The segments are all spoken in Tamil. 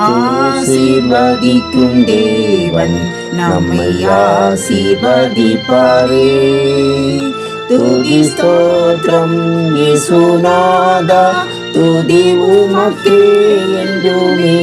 ஆசீர்வதிக்கும் தேவன் நம்மை ஆசீர்வதிப்பாரே. துதி ஸ்தோத்திரம் இயேசுநாதா, துதி உமக்கே என்றுமே.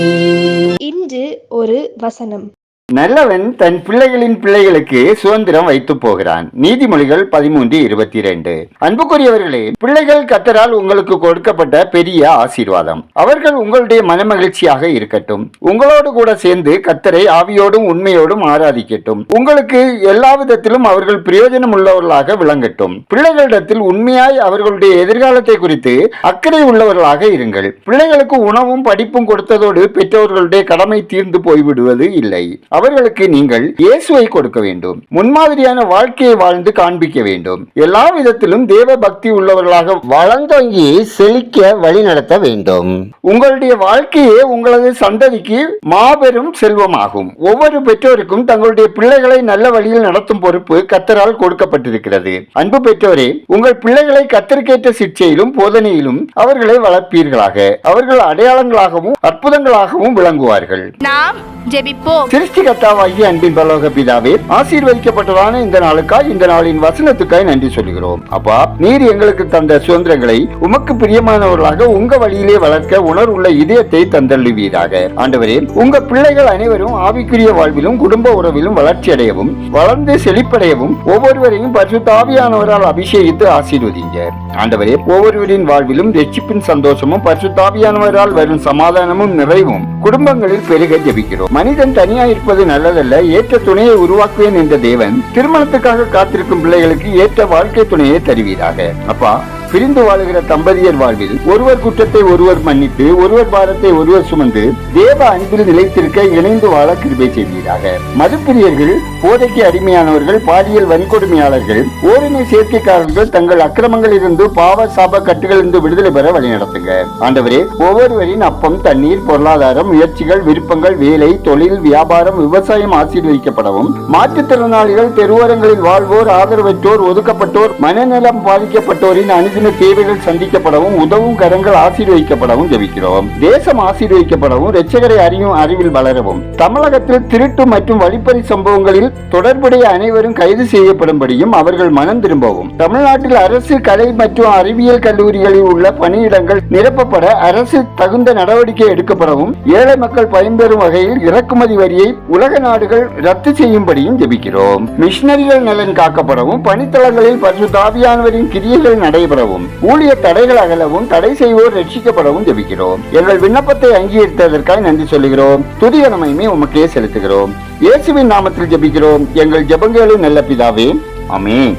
இன்று ஒரு வசனம். நல்லவன் தன் பிள்ளைகளின் பிள்ளைகளுக்கு சுதந்திரம் வைத்து போகிறான். நீதிமொழிகள் 13:22. அன்புக்குரியவர்களே, பிள்ளைகள் கர்த்தரால் உங்களுக்கு கொடுக்கப்பட்ட பெரிய ஆசீர்வாதம். அவர்கள் உங்களுடைய மனமகிழ்ச்சியாக இருக்கட்டும். உங்களோடு கூட சேர்ந்து கர்த்தரை ஆவியோடும் உண்மையோடும் ஆராதிக்கட்டும். உங்களுக்கு எல்லா விதத்திலும் அவர்கள் பிரயோஜனம் உள்ளவர்களாக விளங்கட்டும். பிள்ளைகளிடத்தில் உண்மையாய் அவர்களுடைய எதிர்காலத்தை குறித்து அக்கறை உள்ளவர்களாக இருங்கள். பிள்ளைகளுக்கு உணவும் படிப்பும் கொடுத்ததோடு பெற்றோர்களுடைய கடமை தீர்ந்து போய்விடுவது இல்லை. அவர்களுக்கு நீங்கள் இயேசுவை கொடுக்க வேண்டும். முன்மாதிரியான வாழ்க்கையை வாழ்ந்து காண்பிக்க வேண்டும். எல்லா விதத்திலும் தேவ பக்தி உள்ளவர்களாக வளர்ந்தோங்கி செழிக்க வழி நடத்த வேண்டும். உங்களுடைய வாழ்க்கையே உங்களது சந்ததிக்கு மாபெரும் செல்வமாகும். ஒவ்வொரு பெற்றோருக்கும் தங்களுடைய பிள்ளைகளை நல்ல வழியில் நடத்தும் பொறுப்பு கர்த்தரால் கொடுக்கப்பட்டிருக்கிறது. அன்பு பெற்றோரே, உங்கள் பிள்ளைகளை கர்த்தருக்கேற்ற சிக்ஷையிலும் போதனையிலும் அவர்களை வளர்ப்பீர்களாக. அவர்கள் அடையாளங்களாகவும் அற்புதங்களாகவும் விளங்குவார்கள். நாம் ஜெபிப்போம். கர்த்தாவாகிய அன்பின் பரலோக பிதாவே, ஆசீர்வதிக்கப்பட்டதான இந்த நாளுக்காய், இந்த நாளின் வசனத்துக்காய் நன்றி சொல்கிறோம். அப்பா, நீர் எங்களுக்கு தந்த சுதந்திரங்களை உமக்கு பிரியமானவர்களாக உங்க வழியிலே வளர்க்க உணர்வுள்ள இதயத்தை தந்தள்ளுவீராக. ஆண்டவரே, உங்க பிள்ளைகள் அனைவரும் ஆவிக்குரிய வாழ்விலும் குடும்ப உறவிலும் வளர்ச்சி அடையவும் வளர்ந்து செழிப்படையவும் ஒவ்வொருவரையும் பரிசுத்த ஆவியானவரால் அபிஷேகித்து ஆசீர்வதிங்க. ஆண்டவரே, ஒவ்வொருவரின் வாழ்விலும் ரட்சிப்பின் சந்தோஷமும் பரிசுத்த ஆவியானவரால் வரும் சமாதானமும் நிறைவும் குடும்பங்களில் பெருக ஜெபிக்கிறோம். மனிதன் தனியாக இருப்பது நல்லதல்ல, ஏற்ற துணையை உருவாக்குவேன் என்ற தேவன் திருமணத்துக்காக காத்திருக்கும் பிள்ளைகளுக்கு ஏற்ற வாழ்க்கை துணையை தருவீராக. அப்பா, பிரிந்து வாழுகிற தம்பதியர் வாழ்வில் ஒருவர் குற்றத்தை ஒருவர் மன்னித்து, ஒருவர் பாரத்தை ஒருவர் சுமந்து தேவ அன்பில் நிலைத்திருக்க இணைந்து வாழ கிருபை செய்வீராக. மதுப்பிரியர்கள், போதைக்கு அடிமையானவர்கள், பாலியல் வன்கொடுமையாளர்கள், ஓரினை சேர்க்கைக்காரர்கள் தங்கள் அக்கிரமங்களில் இருந்து பாவ சாப கட்டுகளிலிருந்து விடுதலை பெற வழி நடத்துங்க. ஆண்டவரே, ஒவ்வொருவரின் அப்பம், தண்ணீர், பொருளாதாரம், முயற்சிகள், விருப்பங்கள், வேலை, தொழில், வியாபாரம், விவசாயம் ஆசீர்வதிக்கப்படவும், மாற்றுத்திறனாளிகள், தெருவோரங்களில் வாழ்வோர், ஆதரவற்றோர், ஒதுக்கப்பட்டோர், மனநலம் பாதிக்கப்பட்டோரின் அணுகு தேவைகள் சந்திக்கப்படவும், உதவும் கரங்கள் ஆசீர்வதிக்கப்படவும் ஜெபிக்கிறோம். தேசம் ஆசீர்வதிக்கப்படவும், இரட்சகரை அறியும் அறிவில் வளரவும், தமிழகத்தில் திருட்டு மற்றும் வழிப்பறி சம்பவங்களில் தொடர்புடைய அனைவரும் கைது செய்யப்படும்படியும் அவர்கள் மனம் திரும்பவும், தமிழ்நாட்டில் அரசு கலை மற்றும் அறிவியல் கல்லூரிகளில் உள்ள பணியிடங்கள் நிரப்பப்பட அரசு தகுந்த நடவடிக்கை எடுக்கப்படவும், ஏழை மக்கள் பயன்பெறும் வகையில் இறக்குமதி வரியை உலக நாடுகள் ரத்து செய்யும்படியும் ஜெபிக்கிறோம். மிஷனரிகள் நலன் காக்கப்படவும், பணித்தளங்களில் பரிசுத்த ஆவியானவரின் கிரியைகள் நடைபெறவும், ஊழிய தடைகள் அகலவும், தடை செய்வோர் ரட்சிக்கப்படவும் ஜெபிக்கிறோம். எங்கள் விண்ணப்பத்தை அங்கீகரித்ததற்காக நன்றி சொல்லுகிறோம். துதிய நன்மையை உமக்கே செலுத்துகிறோம். இயேசுவின் நாமத்தில் ஜெபிக்கிறோம் எங்கள் ஜெபங்களும் நல்ல பிதாவே, ஆமென்.